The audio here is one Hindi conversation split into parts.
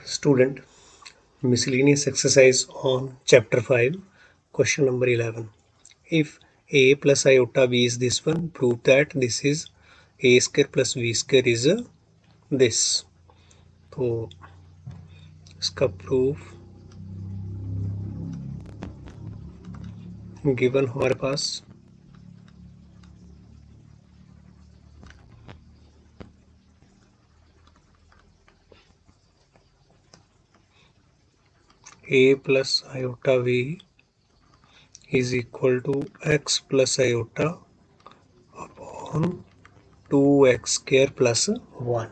Student, miscellaneous exercise on chapter 5, question number 11. If a plus iota b is this one, prove that this is a square plus b square is this. तो इसका प्रूफ गिवन हमारे पास a plus iota b is equal to x plus iota upon 2x square plus 1.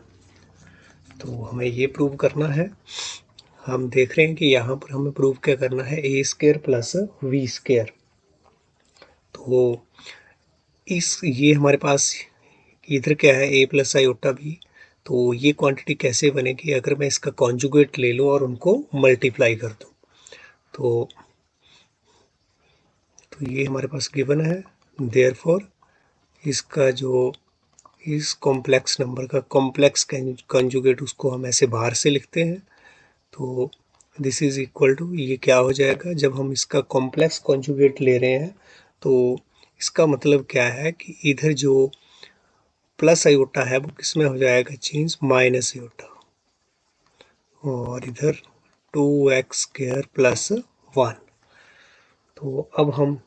तो हमें ये प्रूव करना है. हम देख रहे हैं कि यहाँ पर हमें प्रूव क्या करना है, ए स्क्वायर प्लस वी स्क्वायर. तो ये हमारे पास इधर क्या है, ए प्लस आयोटा बी. तो ये क्वांटिटी कैसे बनेगी, अगर मैं इसका कॉन्जुगेट ले लूँ और उनको मल्टीप्लाई कर दूँ. तो ये हमारे पास गिवन है. देयरफॉर इसका जो इस कॉम्प्लेक्स नंबर का कॉम्प्लेक्स कॉन्जुगेट उसको हम ऐसे बाहर से लिखते हैं. तो दिस इज इक्वल टू, ये क्या हो जाएगा, जब हम इसका कॉम्प्लेक्स कॉन्जुगेट ले रहे हैं तो इसका मतलब क्या है कि इधर जो प्लस आयोटा है वो किस में हो जाएगा चेंज, माइनस आयोटा. और इधर 2x स्क्वायर प्लस 1. तो अब हम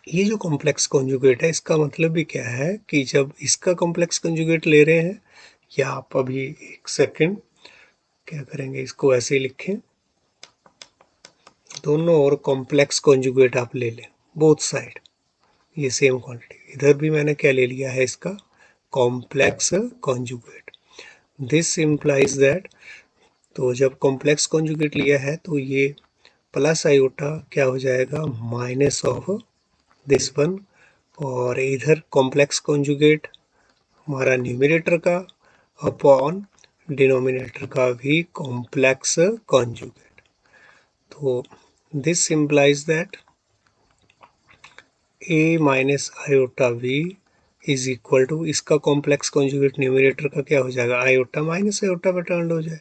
ये जो कॉम्प्लेक्स कॉन्जुगेट है इसका मतलब भी क्या है कि जब इसका कॉम्प्लेक्स कॉन्जुगेट ले रहे हैं, या आप अभी एक सेकेंड क्या करेंगे, इसको ऐसे ही लिखें, दोनों और कॉम्प्लेक्स कॉन्जुगेट आप ले लें बोथ साइड, ये सेम क्वांटिटी. इधर भी मैंने क्या ले लिया है, इसका complex conjugate. This implies that, तो जब कॉम्प्लेक्स कॉन्जुगेट लिया है तो ये प्लस आयोटा क्या हो जाएगा, माइनस ऑफ दिस वन. और इधर कॉम्प्लेक्स कॉन्जुगेट हमारा न्यूमरेटर का अपॉन डिनोमिनेटर का भी कॉम्प्लेक्स कॉन्जुगेट. तो this implies that a minus iota b is equal to, इसका कॉम्प्लेक्स कॉन्जुगेट न्यूमरेटर का क्या हो जाएगा, आयोटा माइनस आयोटा पे टर्न हो जाए.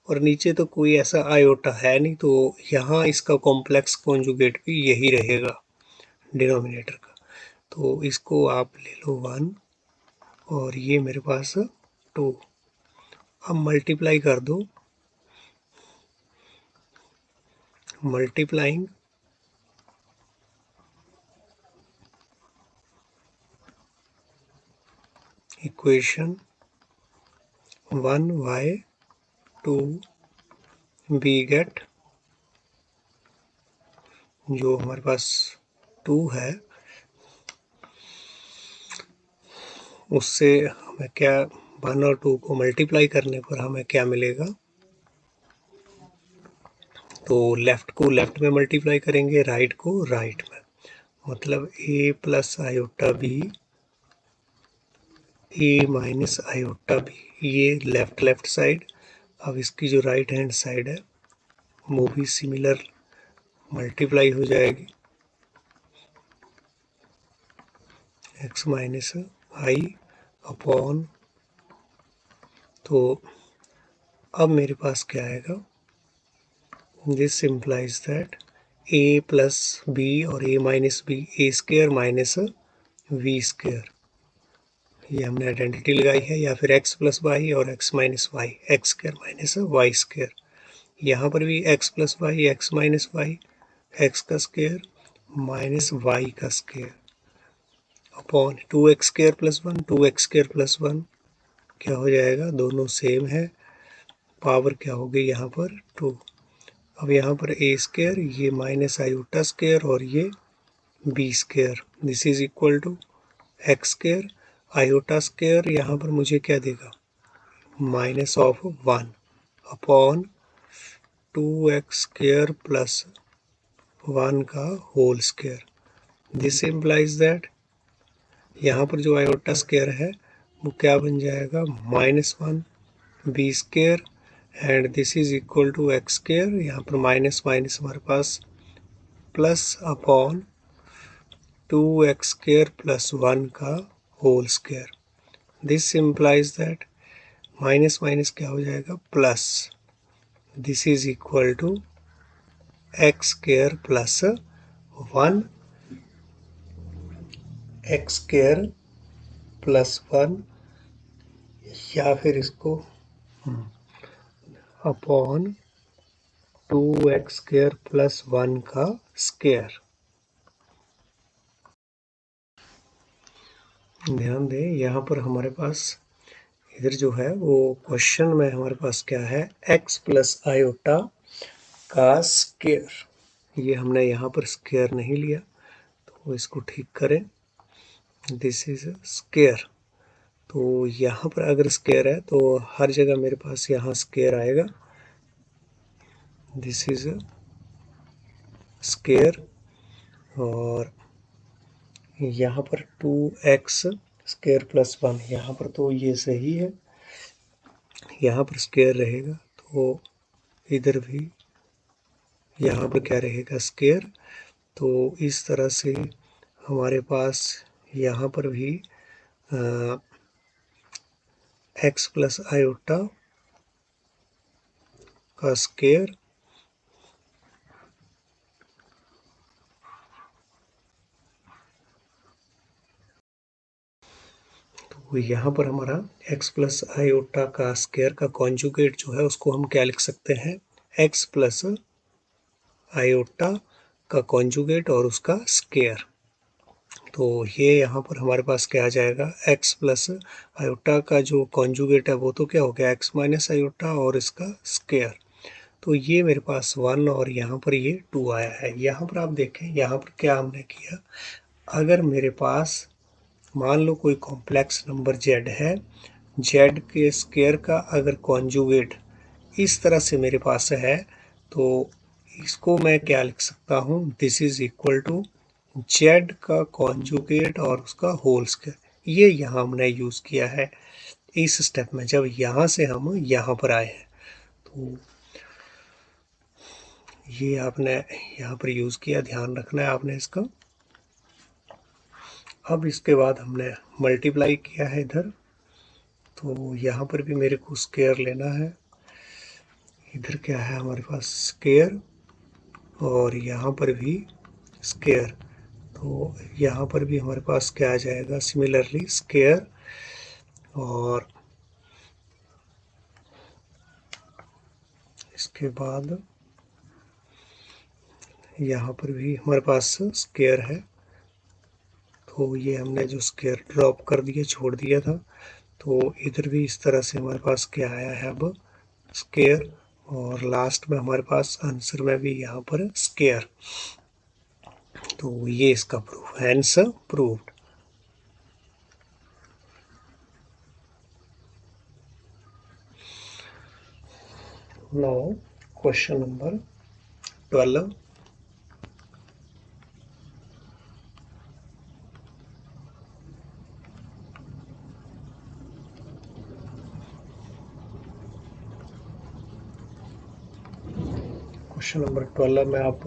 और नीचे तो कोई ऐसा आयोटा है नहीं, तो यहाँ इसका कॉम्प्लेक्स कॉन्जुगेट भी यही रहेगा डिनोमिनेटर का. तो इसको आप ले लो 1 और ये मेरे पास 2. अब मल्टीप्लाई कर दो, multiplying equation 1y 2b gate, जो हमारे पास 2 है उससे हमें क्या, 1 और 2 को मल्टीप्लाई करने पर हमें क्या मिलेगा. तो लेफ्ट को लेफ्ट में मल्टीप्लाई करेंगे, राइट को राइट में. मतलब a plus iota b, a minus iota b, ये लेफ्ट साइड. अब इसकी जो राइट हैंड साइड है वो भी सिमिलर मल्टीप्लाई हो जाएगी, x माइनस आई अपॉन. तो अब मेरे पास क्या आएगा, this implies that a plus B और a minus b, a square minus v square. ये हमने आइडेंटिटी लगाई है, या फिर x प्लस वाई और x minus y, x square minus y square. यहाँ पर भी x plus y, x minus y, x का स्क्वायर माइनस वाई का square upon 2x square plus 1, 2x square plus 1 क्या हो जाएगा, दोनों सेम है, पावर क्या होगी यहाँ पर 2. अब यहाँ पर a स्क्वायर, ये माइनस आयोटा स्क्वायर और ये b square, this is equal to x square. Iota square यहाँ पर मुझे क्या देगा, minus of 1 upon 2x square plus 1 का whole square. This implies that यहाँ पर जो आयोटा स्क्वायर है वो क्या बन जाएगा, -1 B square and this is equal to x square. यहाँ पर माइनस माइनस हमारे पास plus upon 2x square plus 1 का whole square. This implies that minus minus क्या हो जाएगा plus, this is equal to x square plus 1 X square plus 1, या फिर इसको अपॉन 2x स्क्वायर प्लस 1 का स्क्वायर। ध्यान दें यहाँ पर हमारे पास इधर जो है वो क्वेश्चन में हमारे पास क्या है, x प्लस आयोटा का स्क्वायर। ये हमने यहाँ पर स्क्वायर नहीं लिया, तो इसको ठीक करें। दिस इज स्क्वायर, तो यहाँ पर अगर स्क्वायर है तो हर जगह मेरे पास यहाँ स्क्वायर आएगा। दिस इज स्क्वायर, और यहाँ पर 2x स्क्वायर प्लस 1, यहाँ पर तो ये सही है, यहाँ पर स्क्वायर रहेगा तो इधर भी यहाँ पर क्या रहेगा, स्क्वायर। तो इस तरह से हमारे पास यहाँ पर भी x प्लस आयोटा का स्क्वायर, तो यहाँ पर हमारा x प्लस आयोटा का स्क्वायर का कॉन्जुगेट जो है उसको हम क्या लिख सकते हैं, x प्लस आयोटा का कॉन्जुगेट और उसका स्क्वायर। तो ये यहाँ पर हमारे पास क्या आ जाएगा, x प्लस आयोटा का जो कॉन्जुगेट है वो तो क्या हो गया, x माइनस आयोटा और इसका स्क्वायर। तो ये मेरे पास 1 और यहाँ पर ये 2 आया है। यहाँ पर आप देखें, यहाँ पर क्या हमने किया, अगर मेरे पास मान लो कोई कॉम्प्लेक्स नंबर z है, z के स्क्वायर का अगर कॉन्जुगेट इस तरह से मेरे पास है, तो इसको मैं क्या लिख सकता हूँ, this is equal to z का कॉन्जुगेट और उसका होल स्क्वायर। ये यहाँ हमने यूज़ किया है इस स्टेप में, जब यहाँ से हम यहाँ पर आए हैं, तो ये आपने यहाँ पर यूज़ किया, ध्यान रखना है आपने इसका। अब इसके बाद हमने मल्टीप्लाई किया है इधर, तो यहाँ पर भी मेरे को स्क्वायर लेना है। इधर क्या है हमारे पास, स्क्वायर, और यहाँ पर भी स्क्वायर, तो यहाँ पर भी हमारे पास क्या आ जाएगा, सिमिलरली स्क्वायर, और इसके बाद यहाँ पर भी हमारे पास स्क्वायर है, तो ये हमने जो स्क्वायर ड्रॉप कर दिया, छोड़ दिया था, तो इधर भी इस तरह से हमारे पास क्या आया है, अब स्क्वायर, और लास्ट में हमारे पास आंसर में भी यहाँ पर स्क्वायर। तो ये इसका प्रूफ है, answer proved. Now question number 12। Question number 12 में आप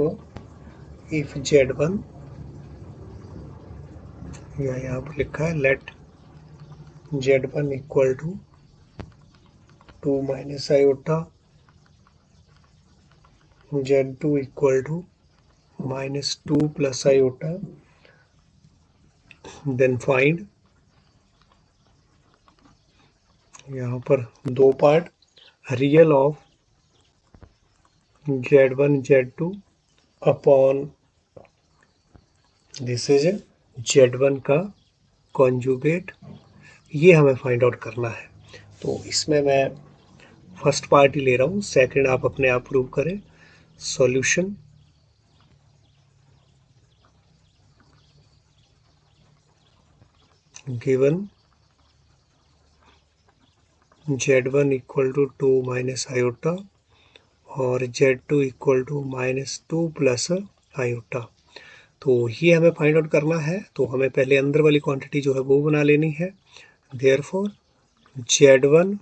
इफ z1, या यहाँ पर लिखा है let z1 equal to 2 minus iota, z2 equal to minus 2 plus iota, then find, यहाँ पर दो part, real of z1 z2 upon this is z1 का कॉन्जुगेट, ये हमें फाइंड आउट करना है। तो इसमें मैं फर्स्ट पार्ट ही ले रहा हूँ, सेकंड आप अपने आप प्रूव करें। Solution, given z1 equal to 2 minus iota और z2 equal to minus 2 plus iota. तो ये हमें फाइंड आउट करना है, तो हमें पहले अंदर वाली क्वांटिटी जो है वो बना लेनी है। देयरफॉर z1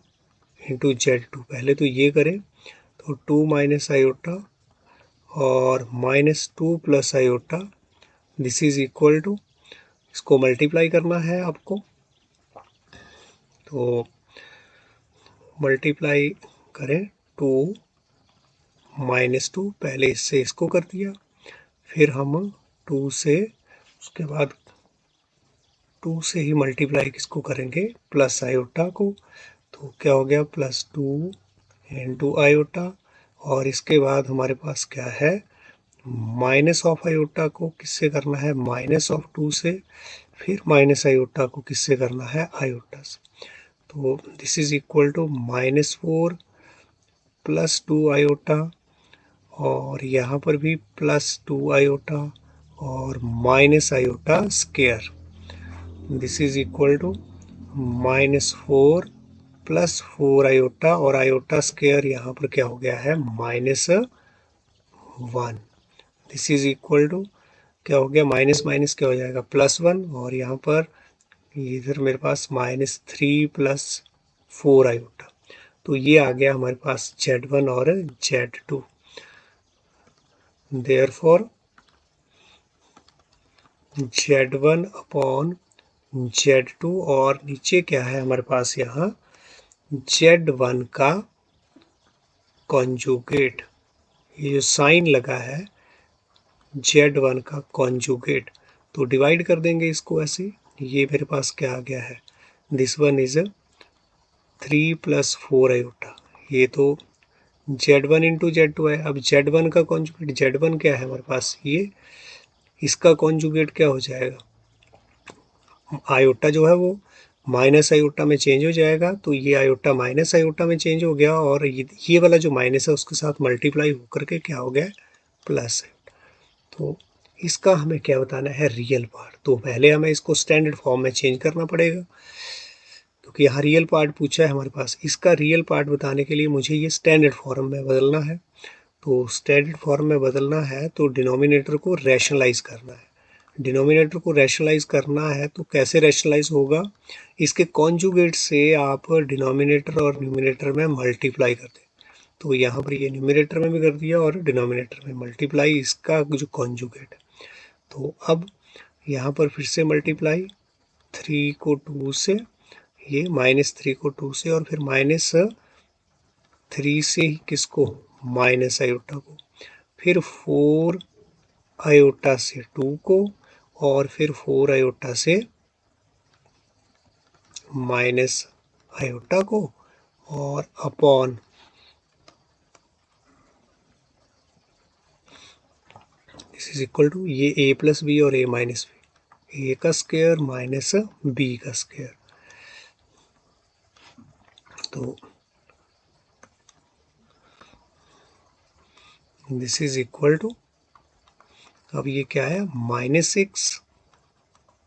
इंटू z2, पहले तो ये करें, तो 2 माइनस आयोटा और minus 2 plus iota, this is equal to, इसको मल्टीप्लाई करना है आपको, तो मल्टीप्लाई करें 2 -2, पहले इससे इसको कर दिया, फिर हम 2 से, उसके बाद 2 से ही मल्टीप्लाई किसको करेंगे, प्लस आयोटा को, तो क्या हो गया +2 इंटू आयोटा, और इसके बाद हमारे पास क्या है, माइनस ऑफ आयोटा को किससे करना है, -2 से, फिर माइनस आयोटा को किससे करना है, आयोटा से, तो this is equal to -4 +2 iota, और यहाँ पर भी +2 आयोटा और minus iota square, this is equal to -4 +4 iota, और आयोटा स्क्वायर यहाँ पर क्या हो गया है, -1, दिस इज इक्वल टू क्या हो गया, माइनस माइनस क्या हो जाएगा, +1, और यहाँ पर इधर मेरे पास -3 +4 आयोटा, तो ये आ गया हमारे पास Z1 और Z2। Therefore Z1 upon Z2, और नीचे क्या है हमारे पास यहाँ Z1 का कॉन्जुगेट, ये जो साइन लगा है Z1 का कॉन्जुगेट, तो डिवाइड कर देंगे इसको ऐसे, ये मेरे पास क्या आ गया है, दिस वन इज 3 +4 आयोटा, ये तो Z1 इंटू Z2 है। अब Z1 का कॉन्जुगेट, Z1 क्या है हमारे पास, ये इसका कॉन्जुगेट क्या हो जाएगा, आयोटा जो है वो माइनस आयोटा में चेंज हो जाएगा, तो ये आयोटा माइनस आयोटा में चेंज हो गया, और ये वाला जो माइनस है उसके साथ मल्टीप्लाई होकर के क्या हो गया, प्लस है। तो इसका हमें क्या बताना है, रियल पार्ट, तो पहले हमें इसको स्टैंडर्ड फॉर्म में चेंज करना पड़ेगा, क्योंकि यहाँ रियल पार्ट पूछा है हमारे पास, इसका रियल पार्ट बताने के लिए मुझे ये स्टैंडर्ड फॉर्म में बदलना है, तो स्टैंडर्ड फॉर्म में बदलना है तो डिनोमिनेटर को रैशनलाइज करना है, डिनोमिनेटर को रैशनलाइज करना है, तो कैसे रैशनलाइज होगा, इसके कॉन्जुगेट से आप डिनोमिनेटर और न्यूमिनेटर में मल्टीप्लाई कर दें, तो यहाँ पर ये न्यूमिनेटर में भी कर दिया और डिनोमिनेटर में मल्टीप्लाई, इसका जो कॉन्जुगेट है, तो अब यहाँ पर फिर से मल्टीप्लाई 3 को 2 से, ये -3 को 2 से, और फिर -3 से ही किसको, माइनस आयोटा को, फिर 4 आयोटा से 2 को, और फिर 4 आयोटा से माइनस आयोटा को, और upon this is equal to ये a प्लस बी और a माइनस बी, a का स्क्वायर माइनस b का स्क्वायर, तो दिस इज इक्वल टू, अब ये क्या है, -6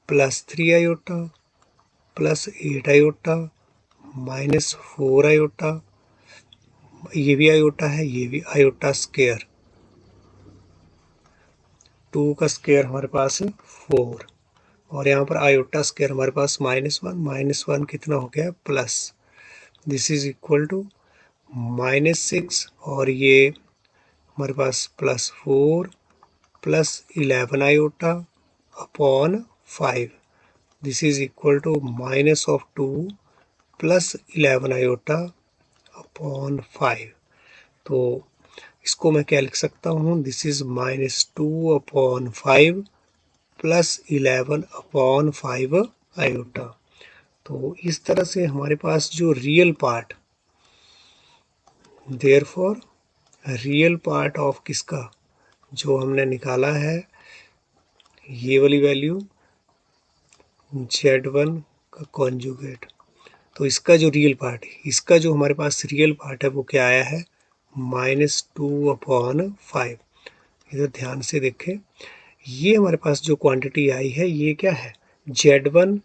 +3 आयोटा +8 आयोटा -4 आयोटा, ये भी आयोटा है, ये भी आयोटा स्क्वायर, 2 का स्क्वायर हमारे पास है 4, और यहाँ पर आयोटा स्क्वायर हमारे पास -1 कितना हो गया, plus, this is equal to -6, और ये हमारे पास +4 +11 iota upon 5, this is equal to -2 +11 iota upon 5, तो इसको मैं क्या लिख सकता हूँ, this is -2 upon 5 +11 upon 5 iota, तो इस तरह से हमारे पास जो real part, therefore real part of किसका, जो हमने निकाला है ये वाली वैल्यू Z1 का कॉन्जुगेट, तो इसका जो रियल पार्ट है, इसका जो हमारे पास रियल पार्ट है वो क्या आया है, -2 अपॉन 5, इधर ध्यान से देखें, ये हमारे पास जो क्वांटिटी आई है ये क्या है, Z1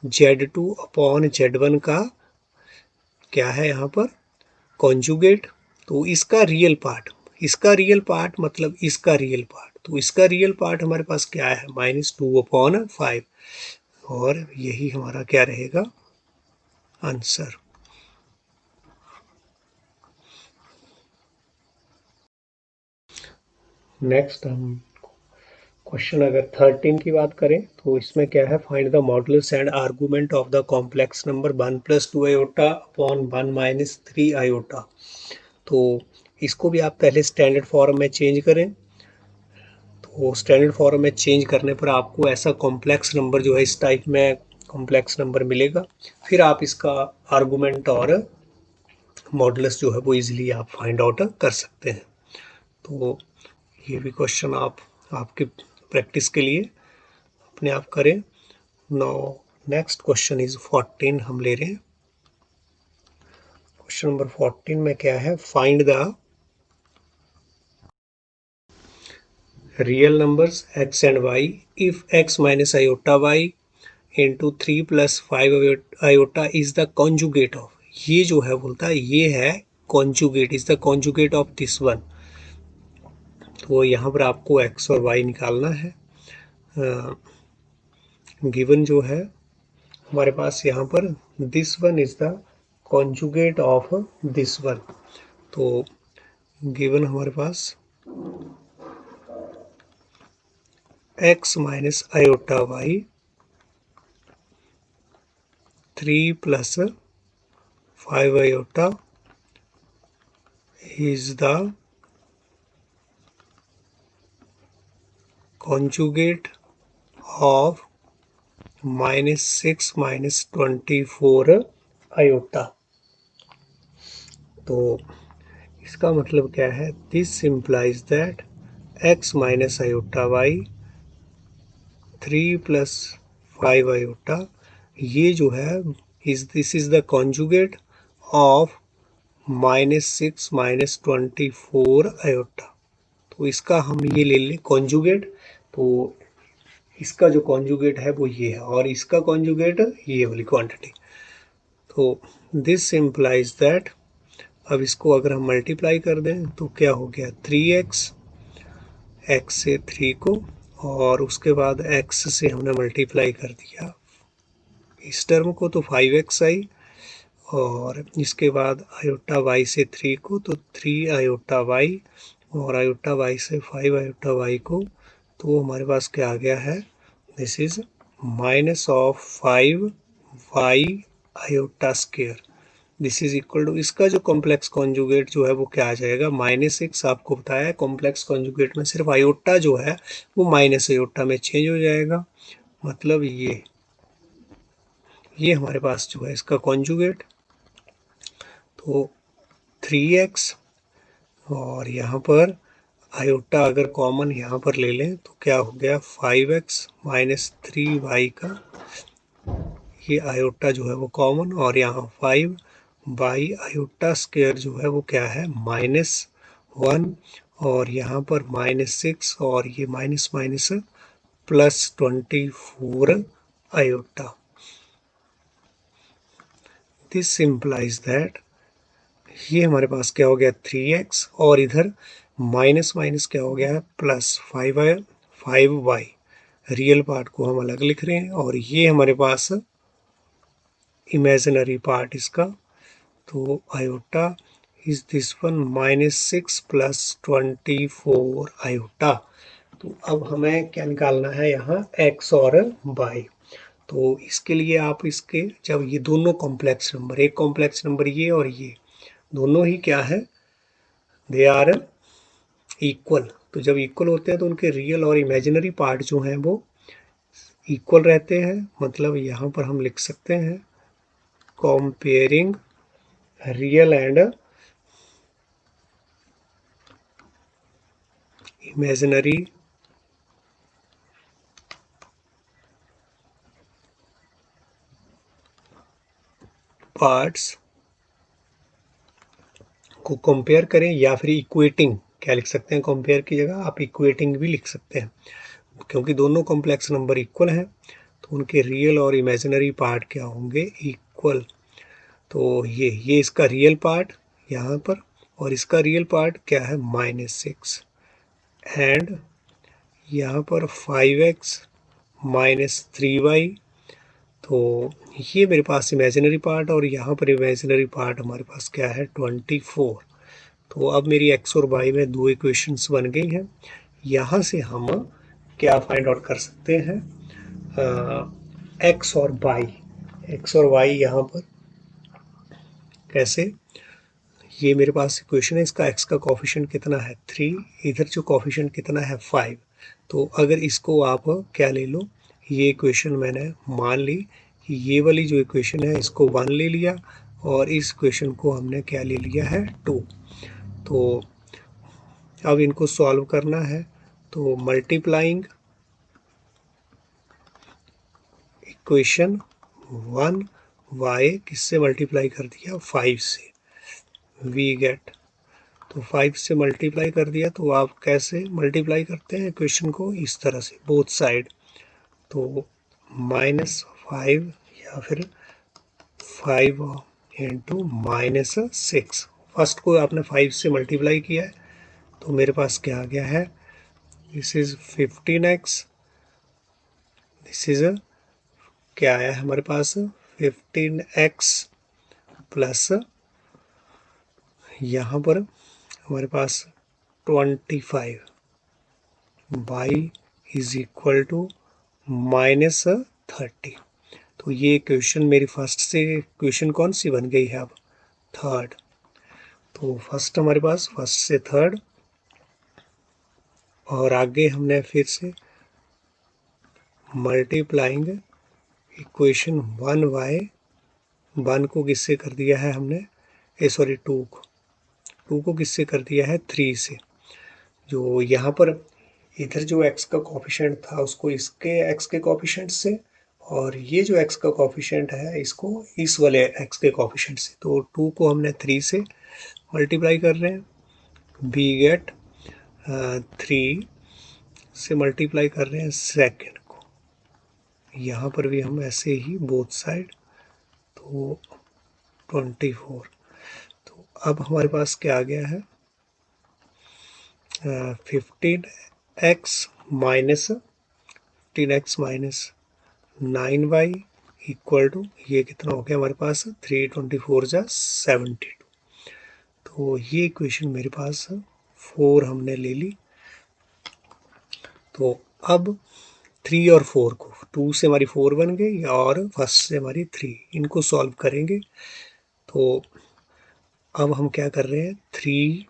Z2 अपॉन Z1 का क्या है यहाँ पर कॉन्जुगेट, तो इसका रियल पार्ट, इसका रियल पार्ट मतलब इसका रियल पार्ट, तो इसका रियल पार्ट हमारे पास क्या है, -2 अपॉन 5, और यही हमारा क्या रहेगा आंसर। नेक्स्ट हम क्वेश्चन अगर 13 की बात करें तो इसमें क्या है, find the modulus and argument of the complex number 1 + 2 iota upon 1 - 3 iota, तो इसको भी आप पहले स्टैंडर्ड फॉर्म में चेंज करें, तो स्टैंडर्ड फॉर्म में चेंज करने पर आपको ऐसा कॉम्प्लेक्स नंबर जो है इस टाइप में कॉम्प्लेक्स नंबर मिलेगा। फिर आप इसका आर्गूमेंट और मॉडुलस जो है वो इजीली आप फाइंड आउट कर सकते हैं। तो ये भी क्वेश्चन आप आपके प्रैक्टिस के लिए अपने आप करें। नाउ नेक्स्ट क्वेश्चन इज 14 हम ले रहे हैं। क्वेश्चन नंबर 14 में क्या है, find the real numbers x and y if x minus iota y into 3 plus 5 iota is the conjugate of, ये जो है बोलता है ये है conjugate, is the conjugate of this one. तो यहाँ पर आपको x और y निकालना है। गिवन जो है हमारे पास यहाँ पर this one is the conjugate of this one. तो गिवन हमारे पास x minus iota y 3 plus 5 iota is the conjugate of minus 6 minus 24 iota. तो इसका मतलब क्या है, this implies that x minus iota y 3 plus 5 iota, ये जो है this is the conjugate of minus 6 minus 24 iota. तो इसका हम ये ले लें कॉन्जुगेट, तो इसका जो कॉन्जुगेट है वो ये है और इसका कॉन्जुगेट ये वाली क्वांटिटी। तो दिस इम्प्लाइज दैट, अब इसको अगर हम मल्टीप्लाई कर दें तो क्या हो गया 3x, x से 3 को और उसके बाद x से हमने मल्टीप्लाई कर दिया इस टर्म को तो 5x आई, और इसके बाद आयोटा y से 3 को तो 3 आयोटा y और आयोटा y से 5 आयोटा y को, तो हमारे पास क्या आ गया है, this is minus of 5 y iota square, this is equal to, इसका जो कॉम्प्लेक्स कॉन्जुगेट जो है वो क्या आ जाएगा -6। आपको बताया है कॉम्प्लेक्स कॉन्जुगेट में सिर्फ आयोटा जो है वो माइनस आयोटा में चेंज हो जाएगा, मतलब ये हमारे पास जो है इसका कॉन्जुगेट। तो 3x और यहाँ पर आयोटा अगर कॉमन यहाँ पर ले लें तो क्या हो गया 5x माइनस 3y का, ये आयोटा जो है वो कॉमन और यहाँ 5 बाई आयोटा स्क्वायर जो है वो क्या है -1 और यहाँ पर -6 और ये minus minus plus 24 iota. This implies that ये हमारे पास क्या हो गया 3x और इधर माइनस माइनस क्या हो गया है प्लस 5y, रियल पार्ट को हम अलग लिख रहे हैं और ये हमारे पास इमेजिनरी पार्ट इसका, तो iota is this one -6 plus 24 iota. तो अब हमें क्या निकालना है यहाँ x और y। तो इसके लिए आप इसके जब ये दोनों कॉम्प्लेक्स नंबर, एक कॉम्प्लेक्स नंबर ये और ये दोनों ही क्या है, दे आर इक्वल, तो जब इक्वल होते हैं तो उनके रियल और इमेजिनरी पार्ट जो हैं वो इक्वल रहते हैं, मतलब यहाँ पर हम लिख सकते हैं comparing real and imaginary parts को कंपेयर करें, या फिर इक्वेटिंग, क्या लिख सकते हैं कंपेयर की जगह आप इक्वेटिंग भी लिख सकते हैं, क्योंकि दोनों कॉम्प्लेक्स नंबर इक्वल हैं तो उनके रियल और इमेजिनरी पार्ट क्या होंगे, इक्वल। तो ये इसका रियल पार्ट यहाँ पर और इसका रियल पार्ट क्या है -6 एंड यहाँ पर 5x माइनस 3y। तो ये मेरे पास इमेजिनरी पार्ट और यहाँ पर इमेजिनरी पार्ट हमारे पास क्या है 24। तो अब मेरी x और y में दो इक्वेशंस बन गई हैं। यहाँ से हम क्या फाइंड आउट कर सकते हैं, x और y यहाँ पर कैसे, ये मेरे पास इक्वेशन है, इसका x का कोफिशिएंट कितना है 3, इधर जो कोफिशिएंट कितना है 5। तो अगर इसको आप क्या ले लो, ये इक्वेशन मैंने मान ली कि ये वाली जो इक्वेशन है इसको 1 ले लिया और इस इक्वेशन को हमने क्या ले लिया है 2। तो अब इनको सॉल्व करना है, तो मल्टीप्लाइंग इक्वेशन 1 y किससे मल्टीप्लाई कर दिया 5 से, वी गेट, तो 5 से मल्टीप्लाई कर दिया। तो आप कैसे मल्टीप्लाई करते हैं इक्वेशन को, इस तरह से बोथ साइड, तो -5 या फिर 5 इंटू -6। फर्स्ट को आपने 5 से मल्टीप्लाई किया है तो मेरे पास क्या आ गया है, this is 15x, this is क्या आया है हमारे पास 15x प्लस यहाँ पर हमारे पास 25 y इज इक्वल टू -30। तो ये क्वेश्चन मेरी फर्स्ट से क्वेश्चन कौन सी बन गई है अब, थर्ड। तो फर्स्ट हमारे पास फर्स्ट से थर्ड, और आगे हमने फिर से मल्टीप्लाइंग इक्वेशन 1y, 1 को किससे कर दिया है हमने, 2 को किससे कर दिया है 3 से। जो यहाँ पर इधर जो x का कोफिशिएंट था उसको इसके x के कोफिशिएंट से, और ये जो x का कोफिशिएंट है इसको इस वाले x के कोफिशिएंट से। तो 2 को हमने 3 से मल्टीप्लाई कर रहे हैं, वी गेट 3 से मल्टीप्लाई कर रहे हैं सेकेंड को, यहाँ पर भी हम ऐसे ही बोथ साइड, तो 24। तो अब हमारे पास क्या आ गया है 15x minus 9y equal to, ये कितना हो गया हमारे पास 324 जा 72। तो ये इक्वेशन मेरे पास 4 हमने ले ली। तो अब 3 और 4 को, 2 से हमारी 4 बन गई और फर्स्ट से हमारी 3, इनको सॉल्व करेंगे। तो अब हम क्या कर रहे हैं 3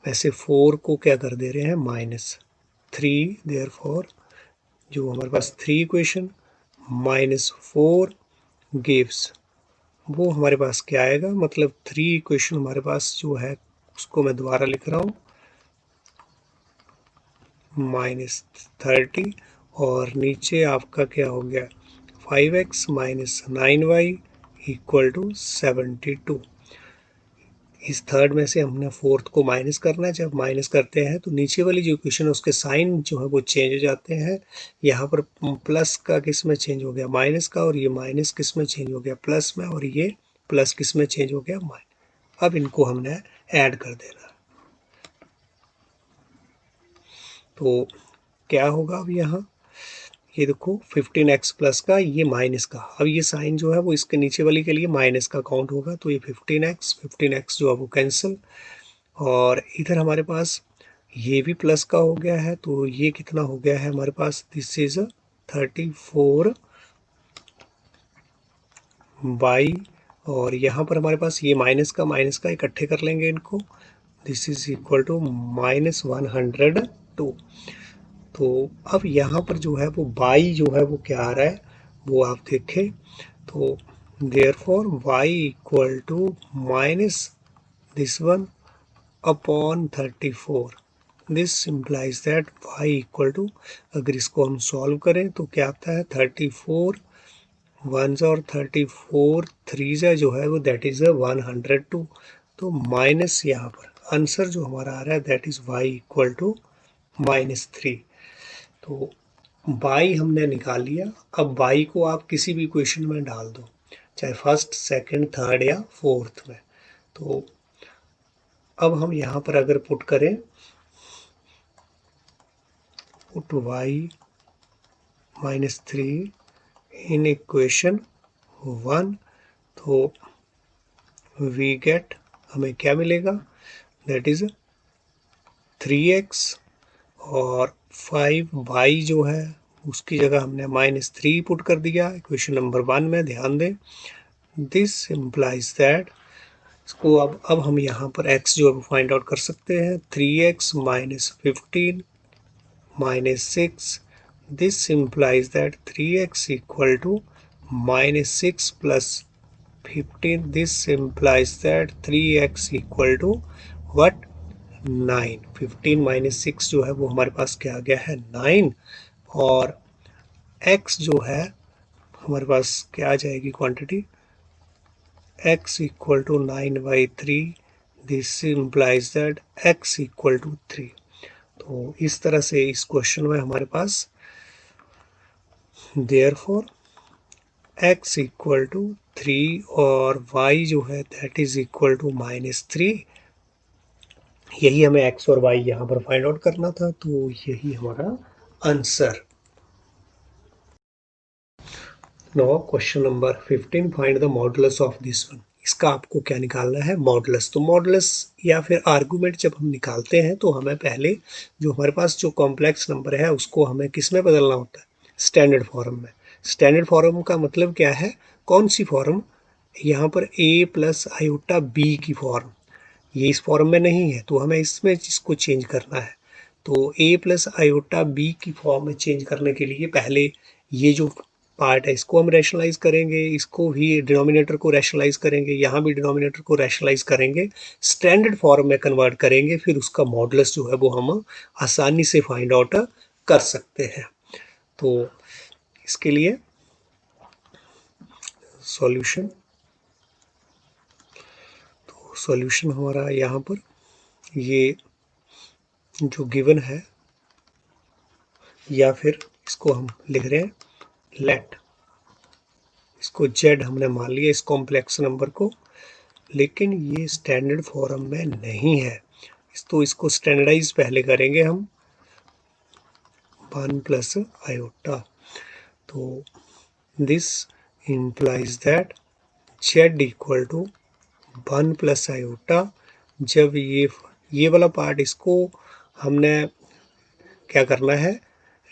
में से 4 को क्या कर दे रहे हैं -3, देयरफॉर जो हमारे पास 3 इक्वेशन -4 गिव्स, वो हमारे पास क्या आएगा, मतलब 3 इक्वेशन हमारे पास जो है उसको मैं दोबारा लिख रहा हूँ -30, और नीचे आपका क्या हो गया 5x minus 9y equal to 72। इस थर्ड में से हमने फोर्थ को माइनस करना है। जब माइनस करते हैं तो नीचे वाली जो इक्वेशन है उसके साइन जो है वो चेंज हो जाते हैं। यहाँ पर प्लस का किस में चेंज हो गया माइनस का, और ये माइनस किस में चेंज हो गया प्लस में, और ये प्लस किस में चेंज हो गया माइनस। अब इनको हमने ऐड कर देना। तो क्या होगा अब यहाँ ये देखो 15x प्लस का ये माइनस का, अब ये साइन जो है वो इसके नीचे वाली के लिए माइनस का काउंट होगा। तो ये 15x जो है वो कैंसिल, और इधर हमारे पास ये भी प्लस का हो गया है। तो ये कितना हो गया है हमारे पास, दिस इज 34 बाई, और यहाँ पर हमारे पास ये माइनस का इकट्ठे कर लेंगे इनको, दिस इज इक्वल टू -102। तो अब यहाँ पर जो है वो बाई जो है वो क्या आ रहा है वो आप देखें, तो therefore y equal to minus this one upon 34, this implies that y equal to, अगर इसको हम सॉल्व करें तो क्या आता है 34 1s और 34 3s जो है वो दैट इज 102। तो माइनस यहाँ पर आंसर जो हमारा आ रहा है that is y equal to -3। तो बाई हमने निकाल लिया। अब बाई को आप किसी भी इक्वेशन में डाल दो, चाहे फर्स्ट सेकंड थर्ड या फोर्थ में। तो अब हम यहाँ पर अगर पुट करें पुट y -3 इन इक्वेशन 1, तो वी गेट, हमें क्या मिलेगा दैट इज 3x, और 5y जो है उसकी जगह हमने -3 पुट कर दिया इक्वेशन नंबर 1 में, ध्यान दें। दिस इम्प्लाइज दैट इसको अब हम यहाँ पर x जो है फाइंड आउट कर सकते हैं। 3x minus 15 minus 6. This implies that 3x equal to minus 6 plus 15. This implies that 3x equal to what? 9. 15 minus 6 जो है वो हमारे पास क्या आ गया है? 9. और x जो है हमारे पास क्या आ जाएगी quantity? x equal to 9/3. This implies that x equal to 3. तो इस तरह से इस क्वेश्चन में हमारे पास therefore x इक्वल टू 3 और y जो है दैट इज इक्वल टू -3। यही हमें x और y यहाँ पर फाइंड आउट करना था, तो यही हमारा answer. Now question number 15, find the modulus of this one. इसका आपको क्या निकालना है? मॉडुलस। तो मॉडुलस या फिर आर्गुमेंट जब हम निकालते हैं तो हमें पहले जो हमारे पास जो कॉम्प्लेक्स नंबर है उसको हमें किस में बदलना होता है? स्टैंडर्ड फॉर्म में। स्टैंडर्ड फॉर्म का मतलब क्या है? कौन सी फॉर्म? यहाँ पर a प्लस आयोटा b की फॉर्म, ये इस फॉर्म में नहीं है तो हमें इसमें इसको चेंज करना है। तो a प्लस आयोटा b की फॉर्म में चेंज करने के लिए पहले ये जो पार्ट है इसको हम रैशनलाइज करेंगे, इसको भी डिनोमिनेटर को रैशनलाइज करेंगे, यहाँ भी डिनोमिनेटर को रैशनलाइज करेंगे, स्टैंडर्ड फॉर्म में कन्वर्ट करेंगे, फिर उसका मॉडुलस जो है वो हम आसानी से फाइंड आउट कर सकते हैं। तो इसके लिए सॉल्यूशन, तो सॉल्यूशन हमारा यहाँ पर ये जो गिवन है, या फिर इसको हम लिख रहे हैं लेट, इसको z हमने मान लिया इस कॉम्प्लेक्स नंबर को, लेकिन ये स्टैंडर्ड फॉर्म में नहीं है, तो इसको स्टैंडर्डाइज पहले करेंगे हम 1 प्लस आयोटा। तो this implies that z equal to 1 plus iota. जब ये वाला पार्ट इसको हमने क्या करना है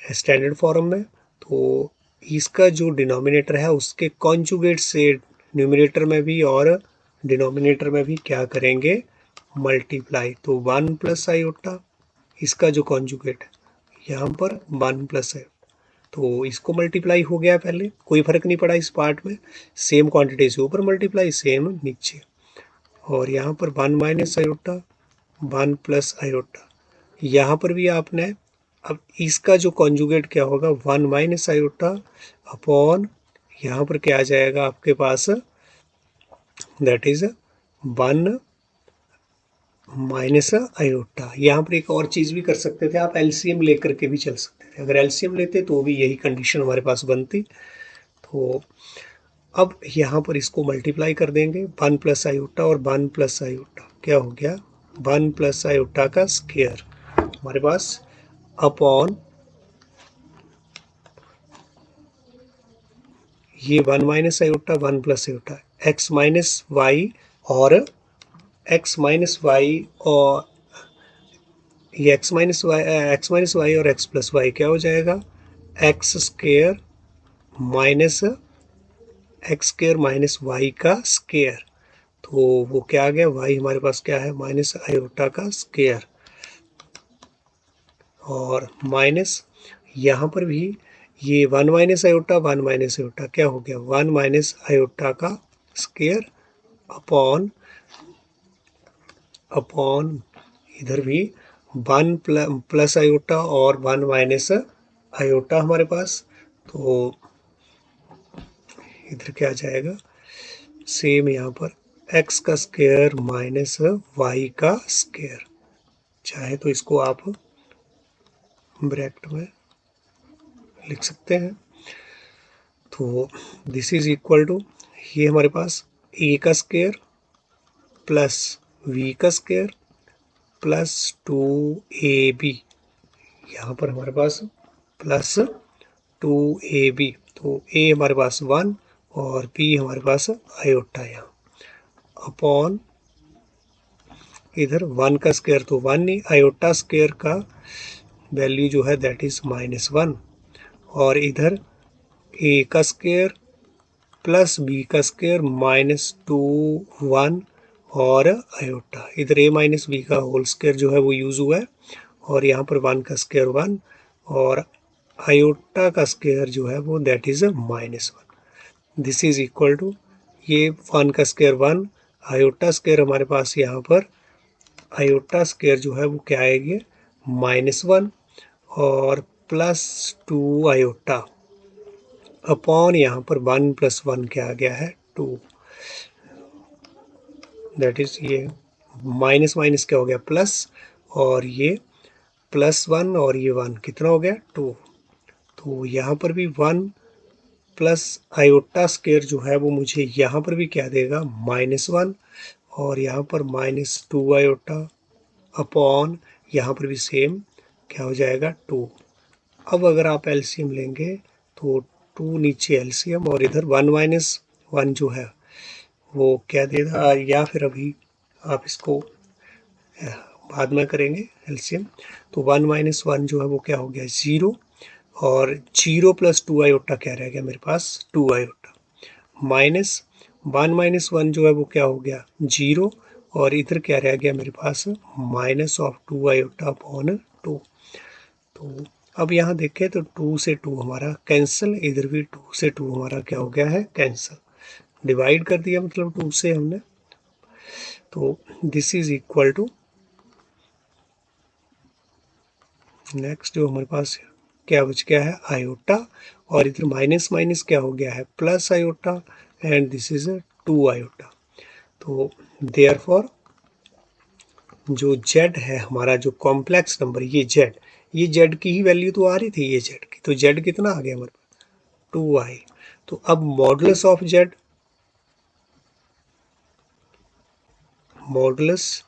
स्टैंडर्ड फॉर्म में, तो इसका जो डिनोमिनेटर है उसके कॉन्जुगेट से न्यूमरेटर में भी और डिनोमिनेटर में भी क्या करेंगे? मल्टीप्लाई। तो 1 प्लस आयोटा, इसका जो कॉन्जुगेट है यहाँ पर 1 प्लस है, तो इसको मल्टीप्लाई हो गया पहले, कोई फर्क नहीं पड़ा इस पार्ट में, सेम क्वांटिटी से ऊपर मल्टीप्लाई, सेम नीचे, और यहाँ पर 1 माइनस आयोटा 1 प्लस आयोटा, यहाँ पर भी आपने अब इसका जो कॉन्जुगेट क्या होगा? 1 माइनस आयोटा अपॉन यहाँ पर क्या आ जाएगा आपके पास? That is 1 minus iota. यहाँ पर एक और चीज़ भी कर सकते थे, आप एलसीएम लेकर के भी चल सकते थे। अगर एलसीएम लेते तो भी यही कंडीशन हमारे पास बनती। तो अब यहाँ पर इसको मल्टीप्लाई कर देंगे 1 प्लस आयोटा और 1 प्लस आयोटा, क्या हो गया? 1 प्लस आयोटा का स्क्वायर हमारे पास अपॉन ये 1 minus iota 1 plus iota, X minus Y और एक्स माइनस वाई और ये एक्स माइनस वाई और एक्स प्लस वाई क्या हो जाएगा? X square minus X square minus Y का स्क्वायर, तो वो क्या आ गया? वाई हमारे पास क्या है? माइनस आयोटा का स्क्वायर, और माइनस यहाँ पर भी ये 1 माइनस आयोटा 1 माइनस आयोटा क्या हो गया? 1 माइनस आयोटा का स्क्वायर अपॉन इधर भी 1 प्लस आयोटा और 1 माइनस आयोटा हमारे पास, तो इधर क्या आ जाएगा? सेम यहाँ पर x का स्क्वायर माइनस वाई का स्क्वायर, चाहे तो इसको आप ब्रैकेट में लिख सकते हैं। तो दिस इज इक्वल टू, ये हमारे पास a का स्क्वायर प्लस v का स्क्वायर प्लस 2ab, यहाँ पर हमारे पास प्लस 2ab, तो a हमारे पास 1 और b हमारे पास आयोटा यहाँ, अपॉन इधर 1 का स्क्वायर तो 1 नहीं, आयोटा स्क्वायर का वैल्यू जो है दैट इज -1, और इधर a का स्क्वायर प्लस b का स्क्वायर -2 1 और आयोटा, इधर a माइनस बी का होल स्क्वायर जो है वो यूज़ हुआ है, और यहाँ पर 1 का स्क्वायर 1, और आयोटा का स्क्वायर जो है वो that is -1। This is equal to, ये 1 का स्क्वायर 1, आयोटा स्क्वायर हमारे पास यहाँ पर, आयोटा स्क्वायर जो है वो क्या आएगी, -1 और +2 आयोटा अपॉन यहाँ पर 1 + 1 क्या आ गया है 2, दैट इज ये माइनस माइनस क्या हो गया प्लस, और ये +1 और ये 1 कितना हो गया 2। तो यहाँ पर भी 1 प्लस आयोटा स्क्वायर जो है वो मुझे यहाँ पर भी क्या देगा -1, और यहाँ पर -2 आयोटा अपॉन यहाँ पर भी सेम क्या हो जाएगा 2। अब अगर आप एलसीएम लेंगे तो 2 नीचे एलसीएम, और इधर 1 - 1 जो है वो क्या देगा, या फिर अभी आप इसको बाद में करेंगे एलसीएम। तो 1 - 1 जो है वो क्या हो गया 0, और 0 + 2 आयोटा क्या रह गया मेरे पास 2 आयोटा, माइनस 1 - 1 जो है वो क्या हो गया 0, और इधर क्या रह गया मेरे पास -2 आयोटा अपॉन 2। तो अब यहाँ देखें तो 2 से 2 हमारा कैंसिल, इधर भी 2 से 2 हमारा क्या हो गया है कैंसिल, डिवाइड कर दिया मतलब 2 से हमने। तो this is equal to, next जो हमारे पास क्या बच गया है आयोटा, और इधर माइनस माइनस क्या हो गया है plus iota, and this is 2 iota. तो देयरफॉर जो z है हमारा, जो कॉम्प्लेक्स नंबर ये z की ही वैल्यू तो आ रही थी, ये z की, तो z कितना आ गया हमारे पास 2i। तो अब modulus of z, modulus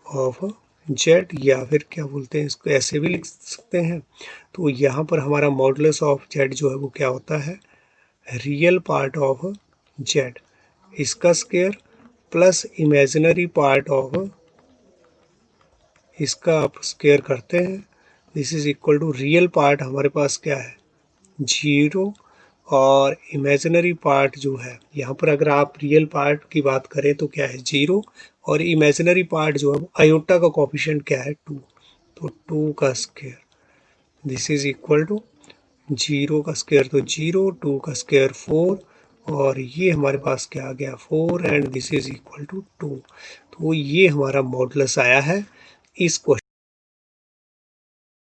of z, या फिर क्या बोलते हैं इसको, ऐसे भी लिख सकते हैं। तो यहाँ पर हमारा मॉडुलस ऑफ z जो है वो क्या होता है रियल पार्ट ऑफ z, इसका square plus imaginary part of इसका आप स्क्वायर करते हैं, this is equal to real part हमारे पास क्या है 0, और इमेजिनरी पार्ट जो है यहाँ पर अगर आप रियल पार्ट की बात करें तो क्या है 0, और इमेजिनरी पार्ट जो है आयोटा का कोफिशिएंट क्या है 2, तो 2 का square, this is equal to 0 का स्क्वायर तो 0, 2 का स्क्वायर 4, और ये हमारे पास क्या आ गया 4, and this is equal to 2। तो ये हमारा मॉडुलस आया है इस क्वेश्चन।